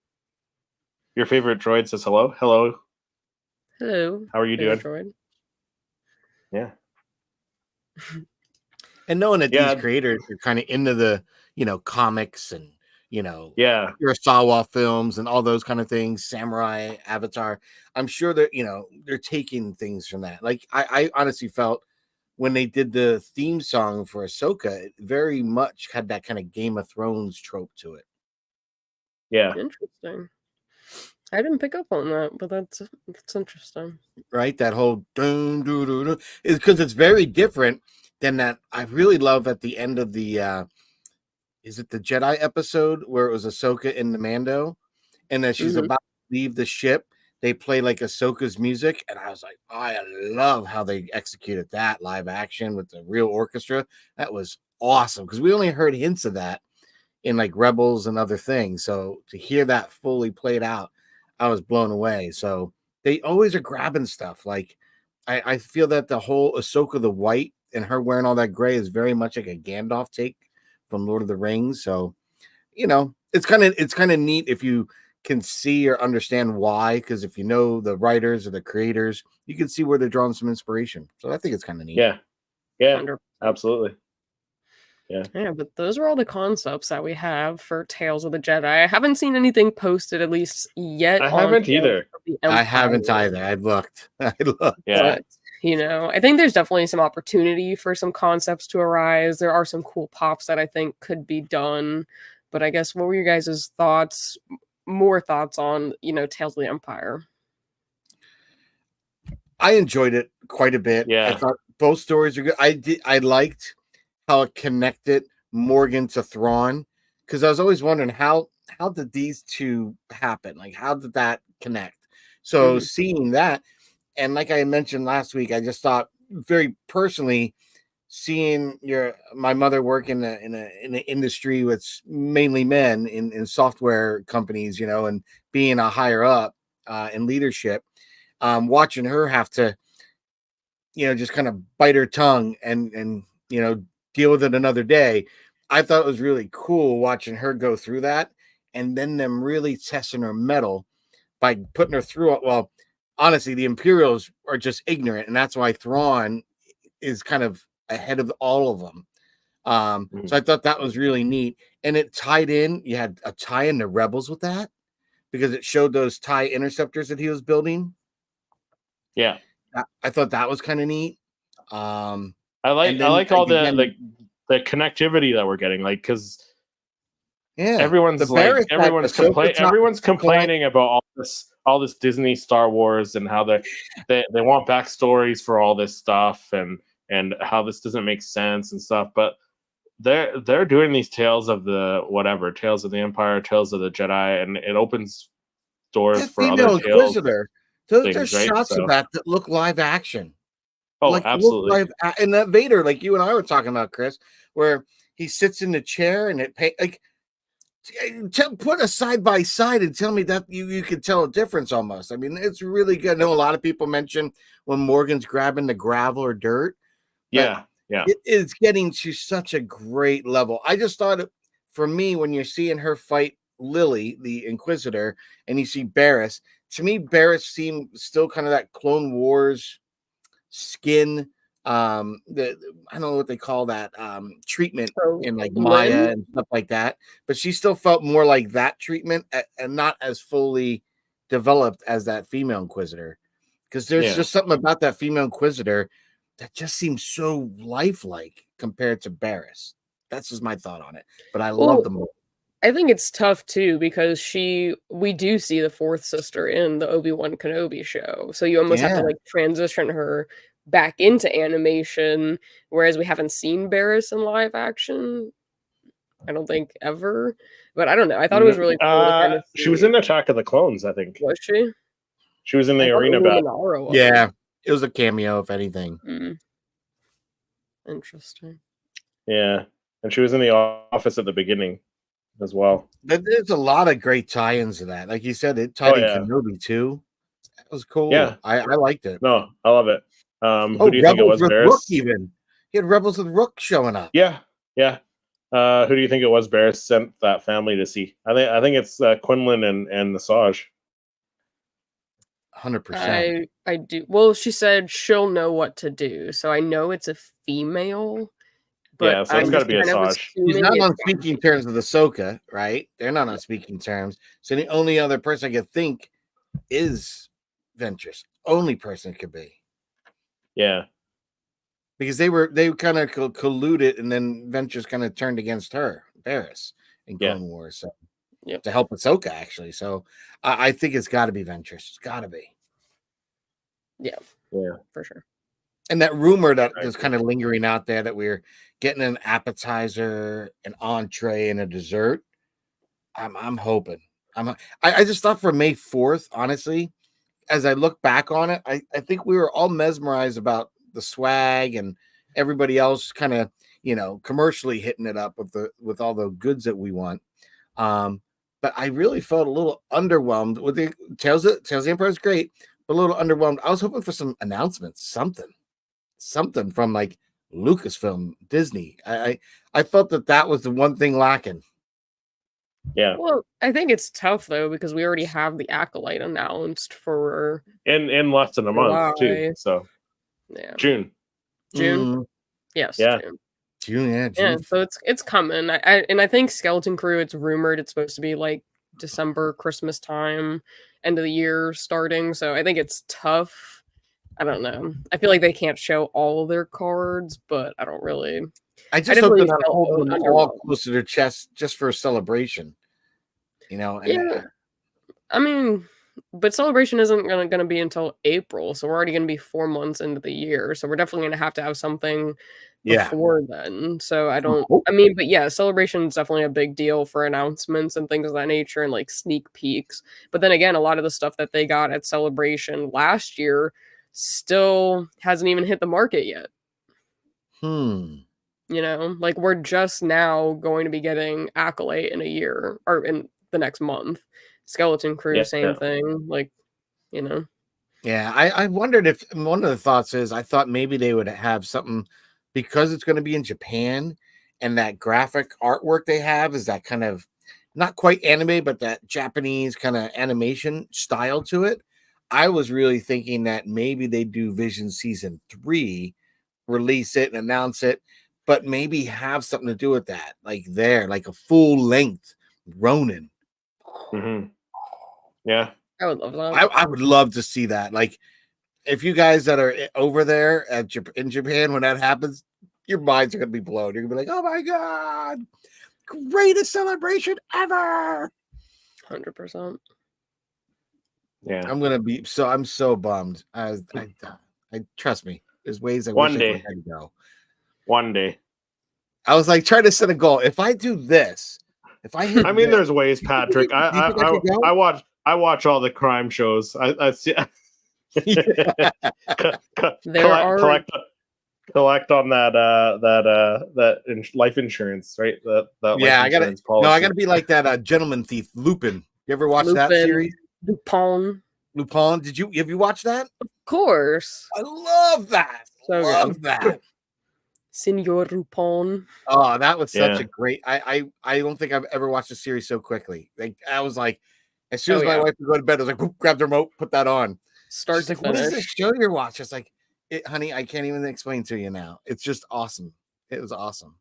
Your favorite droid says hello. Hello. Hello. How are you favorite doing? droid. Yeah. And knowing that Yeah. these creators are kind of into the, comics and, Yeah. Kurosawa films and all those kind of things, Samurai, Avatar, I'm sure that, they're taking things from that. Like, I honestly felt when they did the theme song for Ahsoka, it very much had that kind of Game of Thrones trope to it. Yeah. Interesting. I didn't pick up on that, but that's interesting. Right? That whole dun, dun, dun, dun, is because it's very different than that. I really love at the end of the is it the Jedi episode where it was Ahsoka in the Mando and that she's about to leave the ship, they play like Ahsoka's music, and I was like, I love how they executed that live action with the real orchestra. That was awesome because we only heard hints of that in like Rebels and other things. So to hear that fully played out, I was blown away. So they always are grabbing stuff. Like I feel that the whole Ahsoka the White and her wearing all that gray is very much like a Gandalf take from Lord of the Rings. So, it's kind of neat if you can see or understand why, because if you know the writers or the creators, you can see where they're drawing some inspiration. So I think it's kind of neat. Yeah. Yeah. 100%. Absolutely. Yeah, but those were all the concepts that we have for Tales of the Jedi. I haven't seen anything posted, at least yet. I haven't either. I haven't either. I looked. Yeah. But, I think there's definitely some opportunity for some concepts to arise. There are some cool pops that I think could be done. But I guess what were your guys' thoughts, more thoughts on, Tales of the Empire? I enjoyed it quite a bit. Yeah. I thought both stories are good. I liked how it connected Morgan to Thrawn, because I was always wondering how did these two happen? Like, how did that connect? So seeing that, and like I mentioned last week, I just thought very personally, seeing my mother work in an industry with mainly men in software companies, and being a higher up in leadership, watching her have to, just kind of bite her tongue and deal with it another day. I thought it was really cool watching her go through that, and then them really testing her mettle by putting her through it. Well, honestly, the Imperials are just ignorant, and that's why Thrawn is kind of ahead of all of them. So I thought that was really neat, and it tied in. You had a tie in to Rebels with that because it showed those TIE interceptors that he was building. Yeah. I thought that was kind of neat. I like all the connectivity that we're getting, like, because everyone's complaining about all this Disney Star Wars and how they want backstories for all this stuff and how this doesn't make sense and stuff, but they're doing these tales of the Empire, tales of the Jedi, and it opens doors for other tales. There's shots of that look live action. Oh, like, absolutely. And that Vader, like you and I were talking about, Chris, where he sits in the chair and put a side by side and tell me that you could tell a difference almost. I mean, it's really good. I know a lot of people mention when Morgan's grabbing the gravel or dirt. Yeah. It is getting to such a great level. I just thought, for me, when you're seeing her fight Lily, the Inquisitor, and you see Barriss, to me, Barriss seemed still kind of that Clone Wars skin. I don't know what they call that treatment in like Maya and stuff like that, but she still felt more like that treatment and not as fully developed as that female Inquisitor, because there's just something about that female Inquisitor that just seems so lifelike compared to Barriss. That's just my thought on it, but I love the movie. I think it's tough too because we do see the fourth sister in the Obi-Wan Kenobi show, so you almost have to like transition her back into animation, whereas we haven't seen Barriss in live action, I don't think, ever. But I don't know. I thought it was really cool to kind of see. She was in Attack of the Clones, I think. Was she? She was in the arena battle. Yeah, it was a cameo, if anything. Interesting. Yeah, and she was in the office at the beginning. as well. There's a lot of great tie-ins to that. Like you said, it tied in Kenobi too. That was cool. Yeah, I liked it. No, I love it. Who do you think it was, with Barris? Rook even. He had Rebels with Rook showing up. Yeah. Who do you think it was Barris sent that family to see? I think it's Quinlan and Asajj. 100%. I do. Well, she said she'll know what to do, so I know it's a female. But so it's got to be Asajj. He's not on speaking terms with Ahsoka, right? They're not on speaking terms. So the only other person I could think is Ventress. Only person could be. Yeah. Because they kind of colluded, and then Ventress kind of turned against her, Barris, in Clone Wars. So to help Ahsoka, actually. So I think it's got to be Ventress. It's got to be. Yeah, for sure. And that rumor that was kind of lingering out there that we're getting an appetizer, an entree, and a dessert. I'm hoping. I just thought for May 4th, honestly, as I look back on it, I think we were all mesmerized about the swag and everybody else kind of, commercially hitting it up with all the goods that we want. But I really felt a little underwhelmed with the Tales of the Empire is great, but a little underwhelmed. I was hoping for some announcements, something from like Lucasfilm, Disney. I felt that was the one thing lacking. Yeah. Well, I think it's tough though because we already have the Acolyte announced for in less than a month too. So June. Yes. June. So it's coming. I think Skeleton Crew. It's rumored it's supposed to be like December, Christmas time, end of the year starting. So I think it's tough. I don't know. I feel like they can't show all of their cards, but I don't really. I just hope they're not holding them all close to their chest just for a celebration. I mean, but Celebration isn't going to be until April, so we're already going to be 4 months into the year. So we're definitely going to have something before then. So but Celebration is definitely a big deal for announcements and things of that nature and like sneak peeks. But then again, a lot of the stuff that they got at Celebration last year still hasn't even hit the market yet. Like we're just now going to be getting Acolyte in a year or in the next month. Skeleton Crew, same thing. Like, Yeah, I wondered if one of the thoughts is I thought maybe they would have something because it's going to be in Japan and that graphic artwork they have is that kind of not quite anime, but that Japanese kind of animation style to it. I was really thinking that maybe they do Vision Season 3, release it and announce it, but maybe have something to do with that, like a full length Ronin. Mm-hmm. Yeah, I would love that. I would love to see that. Like, if you guys that are over there in Japan when that happens, your minds are gonna be blown. You're gonna be like, "Oh my god, greatest celebration ever!" 100%. Yeah, I'm so bummed. I trust me. There's ways I wish I could go. One day. I was like trying to set a goal. If I do this, there's ways, Patrick. I watch all the crime shows. I see. Collect on that life insurance, right? That I gotta be like that gentleman thief Lupin. You ever watch that series? Lupin. Have you watched that? Of course. I love that. That. Senor Lupin. Oh, that was such a great. I don't think I've ever watched a series so quickly. Like I was like, as soon as my wife would go to bed, I was like, grab the remote, put that on. Start to finish. What is this show you're watching? It's like, honey, I can't even explain to you now. It's just awesome. It was awesome.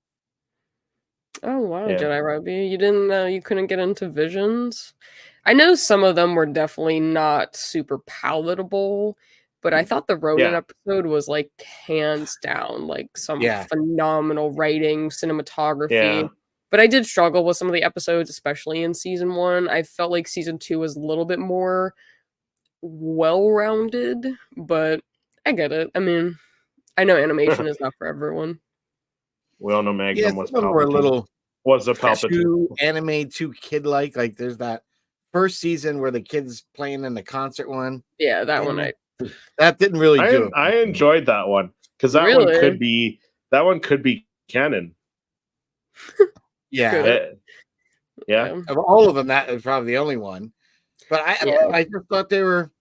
Oh wow, Jedi Robbie, you didn't know you couldn't get into Visions? I know some of them were definitely not super palatable, but I thought the Ronin episode was like hands down like some phenomenal writing, cinematography. Yeah. But I did struggle with some of the episodes, especially in season 1. I felt like season 2 was a little bit more well-rounded, but I get it. I mean, I know animation is not for everyone. We all know Magnum was Palpatine. Were a little was a Palpatine anime, too kid-like. Like there's that first season where the kids playing in the concert one. Yeah, that one that didn't really do it. I enjoyed that one because that one could be canon. Yeah. Yeah. Of all of them, that is probably the only one. But I just thought they were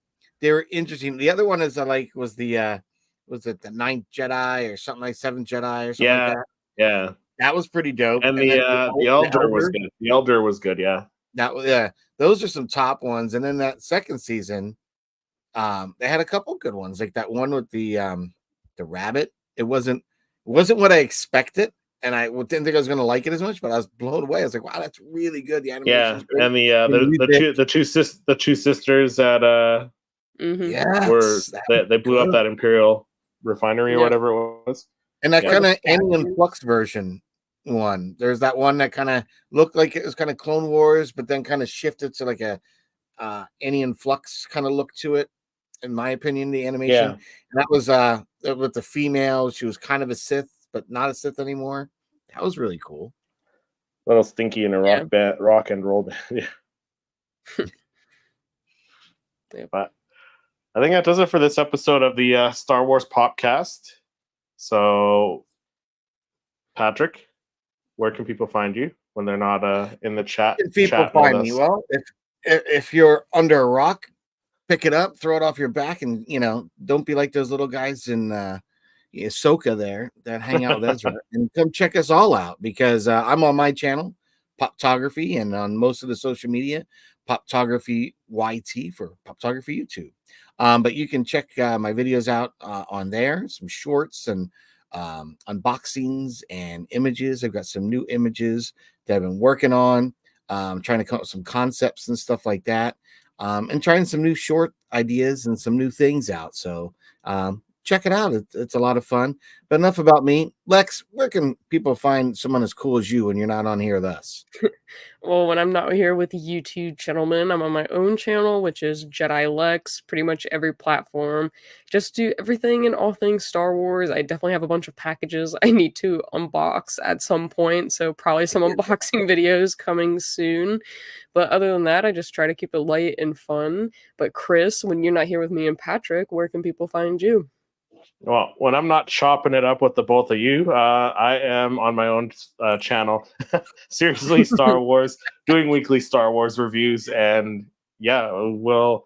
interesting. The other one is was it the Ninth Jedi or something, like Seventh Jedi or something like that. Yeah. That was pretty dope. And the Elder was good. The Elder was good, yeah. Those are some top ones. And then that second season, they had a couple good ones, like that one with the rabbit. It wasn't what I expected, and I didn't think I was going to like it as much, but I was blown away. I was like, wow, that's really good. The animation's great. And the two sisters that they blew up that Imperial refinery or whatever it was. And that kind of Alien Flux version one. There's that one that kind of looked like it was kind of Clone Wars, but then kind of shifted to like a Alien Flux kind of look to it. In my opinion, the animation. And that was with the female. She was kind of a Sith, but not a Sith anymore. That was really cool. A little stinky in a rock and roll band. But I think that does it for this episode of the Star Wars Popcast. So, Patrick, where can people find you when they're not in the chat? People find me. Well, if you're under a rock, pick it up, throw it off your back, and don't be like those little guys in Ahsoka there that hang out with Ezra. And come check us all out, because I'm on my channel, Poptography, and on most of the social media, Poptography YT for Poptography YouTube. But you can check my videos out on there, some shorts and unboxings and images. I've got some new images that I've been working on, trying to come up with some concepts and stuff like that. And trying some new short ideas and some new things out. So check it out. It's a lot of fun. But enough about me. Lex, where can people find someone as cool as you when you're not on here with us? Well, when I'm not here with you two gentlemen, I'm on my own channel, which is Jedi Lex, pretty much every platform. Just do everything and all things Star Wars. I definitely have a bunch of packages I need to unbox at some point, so probably some unboxing videos coming soon. But other than that, I just try to keep it light and fun. But Chris, when you're not here with me and Patrick, where can people find you? Well, when I'm not chopping it up with the both of you, I am on my own channel, Seriously Star Wars, doing weekly Star Wars reviews, and we'll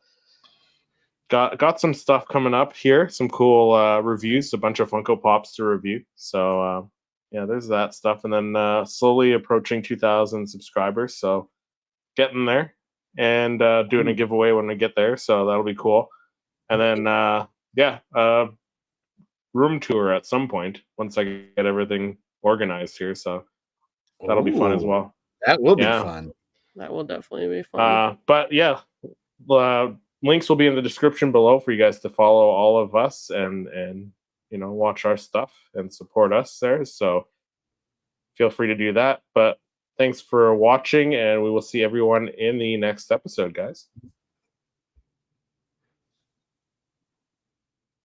got some stuff coming up here, some cool reviews, a bunch of Funko Pops to review. So there's that stuff, and then slowly approaching 2,000 subscribers, so getting there, and doing a giveaway when we get there, so that'll be cool. And then room tour at some point once I get everything organized here, so that'll be fun as well. That will be fun. That will definitely be fun. But links will be in the description below for you guys to follow all of us and watch our stuff and support us there, so feel free to do that. But thanks for watching, and we will see everyone in the next episode, guys.